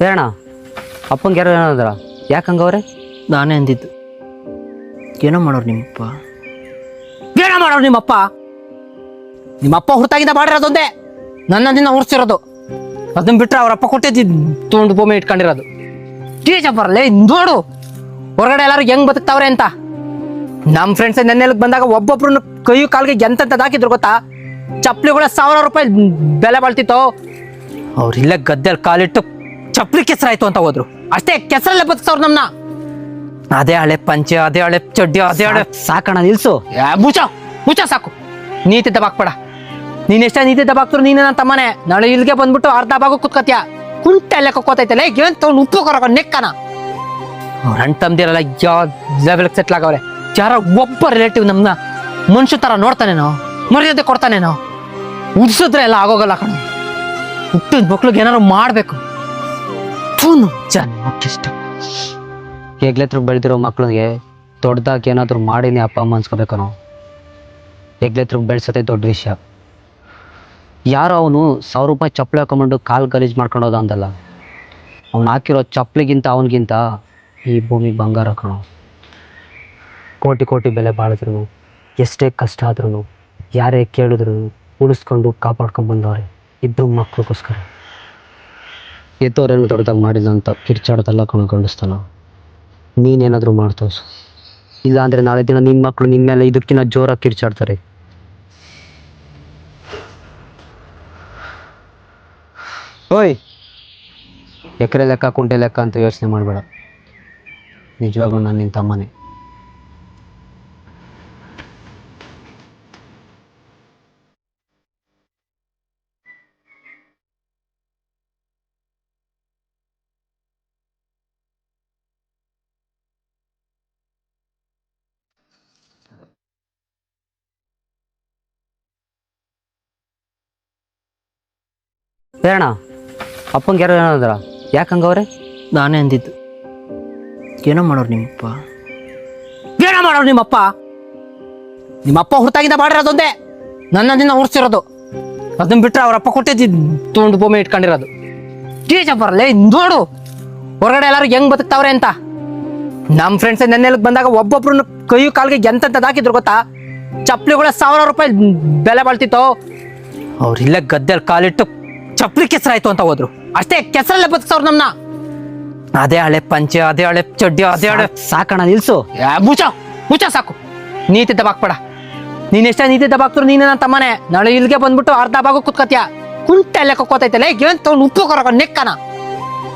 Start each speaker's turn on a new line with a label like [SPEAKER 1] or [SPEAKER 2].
[SPEAKER 1] ಹೇಳಣ್ಣ, ಅಪ್ಪಂಗೆ ಯಾರು ಏನಂದ್ರ? ಯಾಕೆ ಹಂಗವ್ರೆ?
[SPEAKER 2] ನಾನೇ ಅಂದಿದ್ದು. ಏನೋ ಮಾಡೋರು ನಿಮ್ಮಪ್ಪ.
[SPEAKER 1] ಏನೋ ಮಾಡೋರು ನಿಮ್ಮಪ್ಪ? ನಿಮ್ಮಪ್ಪ ಹುರ್ತಾಗಿಂದ ಮಾಡಿರೋದೊಂದೇ, ನನ್ನದಿಂದ ಹುರ್ಸಿರೋದು. ಅದನ್ನ ಬಿಟ್ರೆ ಅವ್ರಪ್ಪ ಕೊಟ್ಟಿದ್ದು ತೊಗೊಂಡು ಭೂಮಿ ಇಟ್ಕೊಂಡಿರೋದು. ಟೀಚರ್ ಬರಲ್ಲ ನೋಡು ಹೊರಗಡೆ ಎಲ್ಲರೂ ಹೆಂಗ್ ಬದುಕ್ತಾವ್ರೆ ಅಂತ. ನಮ್ಮ ಫ್ರೆಂಡ್ಸ್ ನೆನ್ನೆಲ್ಗೆ ಬಂದಾಗ ಒಬ್ಬೊಬ್ರು ಕೈಯು ಕಾಲ್ಗೆ ಎಂತೆಂಥದ್ದು ಹಾಕಿದ್ರು ಗೊತ್ತಾ? ಚಪ್ಪಲಿಗಳ 1000 ರೂಪಾಯಿ ಬೆಲೆ ಬಾಳ್ತಿತ್ತು. ಅವ್ರಿಲ್ಲ ಗದ್ದೆಯಲ್ಲಿ ಕಾಲಿಟ್ಟು ಚಪ್ಪಲಿ ಕೆಸರಾಯ್ತು ಅಂತ ಹೋದ್ರು. ಅಷ್ಟೇ, ಕೆಸರಲ್ಲೇ ಬದುಕ್ಸವ್ರು ನಮ್ನ. ಅದೇ ಹಳೆ ಪಂಚೆ, ಅದೇ ಹಳೆ ಚಡ್ಡಿ, ಅದೇ ಹಳೆ. ಸಾಕಣ ನಿಲ್ಸು, ಮುಚ್ಚ ಸಾಕು. ನೀತಿ ದಬಾಕ್ಬೇಡ. ನೀನ್ ಎಷ್ಟೇ ನೀತಿ ದಬಾಕ್ತರು ನೀನೇ ನನ್ನ ತಮ್ಮನೆ. ನಾಳೆ ಇಲ್ಲಿಗೆ ಬಂದ್ಬಿಟ್ಟು ಅರ್ಧ ಭಾಗ ಕುತ್ಕತ್ಯ. ಕುಂಟೆ ಲೆಕ್ಕ ಕೋತೈತಲ್ಲ, ಏನ್ ತಗೊಂಡು ಉಪ್ಪು ಕೊರಕ ನೆಕ್ಕನ. ಅವ್ರ ಅಣ್ಣ ತಮ್ದಿರಲ್ಲ ಯಾವ ಲೆವೆಲ್ ಸೆಟ್ಲ್ ಆಗವ್ರೆ. ಯಾರ ಒಬ್ಬ ರಿಲೇಟಿವ್ ನಮ್ನ ಮನುಷ್ಯ ತರ ನೋಡ್ತಾನೇನೋ, ಮರ್ಯಾದೆ ಕೊಡ್ತಾನೇನೋ. ಉಡ್ಸಿದ್ರೆ ಎಲ್ಲ ಆಗೋಗಲ್ಲ ಕಣ. ಹುಟ್ಟಿದ ಮಕ್ಳಿಗೆ ಏನಾದ್ರು ಮಾಡ್ಬೇಕು. ಇಷ್ಟ ಹೆಗ್ಲೆತ್ರ ಬೆಳೆದಿರೋ ಮಕ್ಳಿಗೆ ದೊಡ್ಡದಾಗಿ ಏನಾದ್ರು ಮಾಡಿನಿ ಅಪ್ಪ ಅಮ್ಮ ಅನ್ಸ್ಕೋಬೇಕು. ನಾವು ಹೆಗ್ಲೆತ್ರ ಬೆಳೆಸೋದೇ ದೊಡ್ಡ ವಿಷಯ. ಯಾರೋ ಅವನು 1000 ರೂಪಾಯಿ ಚಪ್ಪಲಿ ಹಾಕೊಂಡ್ಬಂಡು ಕಾಲು ಗಲೀಜು ಮಾಡ್ಕೊಂಡೋದ ಅಂದಲ್ಲ. ಅವ್ನು ಹಾಕಿರೋ ಚಪ್ಪಲಿಗಿಂತ ಅವನಿಗಿಂತ ಈ ಭೂಮಿ ಬಂಗಾರ ಕಣೋ. ಕೋಟಿ ಕೋಟಿ ಬೆಲೆ ಬಾಳಿದ್ರು, ಎಷ್ಟೇ ಕಷ್ಟ ಆದ್ರೂ, ಯಾರೇ ಕೇಳಿದ್ರು ಉಳಿಸ್ಕೊಂಡು ಕಾಪಾಡ್ಕೊಂಡು ಬಂದವ್ರೆ ಇಬ್ಬರು ಮಕ್ಳಿಗೋಸ್ಕರ. ಎತ್ತೋರೇನು ದೊಡ್ಡದಾಗಿ ಮಾಡಿಲ್ಲ ಅಂತ ಕಿರ್ಚಾಡೋದೆಲ್ಲ ಕಣ್ಕೊಂಡಿಸ್ತಾನ. ನೀನೇನಾದರೂ ಮಾಡ್ತೋಸು, ಇಲ್ಲ ಅಂದರೆ ನಾಳೆ ದಿನ ನಿನ್ನ ಮಕ್ಕಳು ನಿನ್ನ ಮೇಲೆ ಇದಕ್ಕಿಂತ ಜೋರಾಗಿ ಕಿರ್ಚಾಡ್ತಾರೆ. ಓಯ್, ಎಕರೆ ಲೆಕ್ಕ ಕುಂಟೆ ಲೆಕ್ಕ ಅಂತ ಯೋಚನೆ ಮಾಡಬೇಡ. ನಿಜವಾಗ್ಲೂ ನಾನು ನಿನ್ನ ತಮ್ಮನೇ. ಹೇಳಣ್ಣ, ಅಪ್ಪಂಗೆ ಯಾರು ಏನಂದ್ರ? ಯಾಕೆ ಹಂಗವ್ರೆ?
[SPEAKER 2] ನಾನೇ ಅಂದಿದ್ದು. ಏನೋ ಮಾಡೋರು ನಿಮ್ಮಪ್ಪ.
[SPEAKER 1] ಏನೋ ಮಾಡೋರು ನಿಮ್ಮಪ್ಪ? ನಿಮ್ಮಪ್ಪ ಹುರ್ತಾಗಿಂದ ಮಾಡಿರೋದೊಂದೇ, ನನ್ನದಿಂದ ಹುರ್ಸಿರೋದು. ಅದನ್ನ ಬಿಟ್ರೆ ಅವ್ರಪ್ಪ ಕೊಟ್ಟಿದ್ದು ತೊಗೊಂಡು ಭೂಮಿ ಇಟ್ಕೊಂಡಿರೋದು. ಟೀಚರ್ ಬರಲ್ಲ ನೋಡು ಹೊರಗಡೆ ಎಲ್ಲರೂ ಹೆಂಗ್ ಬದುಕ್ತಾವ್ರೆ ಅಂತ. ನಮ್ಮ ಫ್ರೆಂಡ್ಸ್ ನೆನ್ನೆಲ್ಗೆ ಬಂದಾಗ ಒಬ್ಬೊಬ್ರು ಕೈಯು ಕಾಲ್ಗೆ ಎಂತೆಂಥದ್ದು ಹಾಕಿದ್ರು ಗೊತ್ತಾ? ಚಪ್ಪಲಿಗಳ 1000 ರೂಪಾಯಿ ಬೆಲೆ ಬಾಳ್ತಿತ್ತು. ಅವ್ರಿಲ್ಲ ಗದ್ದೆಯಲ್ಲಿ ಕಾಲಿಟ್ಟು ಚಪ್ಪಲಿ ಕೆಸರಾಯ್ತು ಅಂತ ಹೋದ್ರು. ಅಷ್ಟೇ, ಕೆಸರಲ್ಲೇ ಬದುಕ್ಸವ್ರು ನಮ್ನ. ಅದೇ ಹಳೆ ಪಂಚೆ, ಅದೇ ಹಳೆ ಚಡ್ಡಿ, ಅದೇ ಹಳೆ. ಸಾಕಣ ನಿಲ್ಸು, ಮುಚ್ಚ ಸಾಕು. ನೀತಿ ದಬಾಕ್ಬೇಡ. ನೀನ್ ಎಷ್ಟೇ ನೀತಿ ದಬಾಕ್ತರು ನೀನೇ ನನ್ನ ತಮ್ಮನೆ. ನಾಳೆ ಇಲ್ಲಿಗೆ ಬಂದ್ಬಿಟ್ಟು ಅರ್ಧ ಭಾಗ ಕುತ್ಕತ್ಯ. ಕುಂಟೆ ಲೆಕ್ಕ ಕೋತೈತಲ್ಲ, ಏನ್ ತಗೊಂಡು ಉಪ್ಪು ಕೊರಕ ನೆಕ್ಕನ.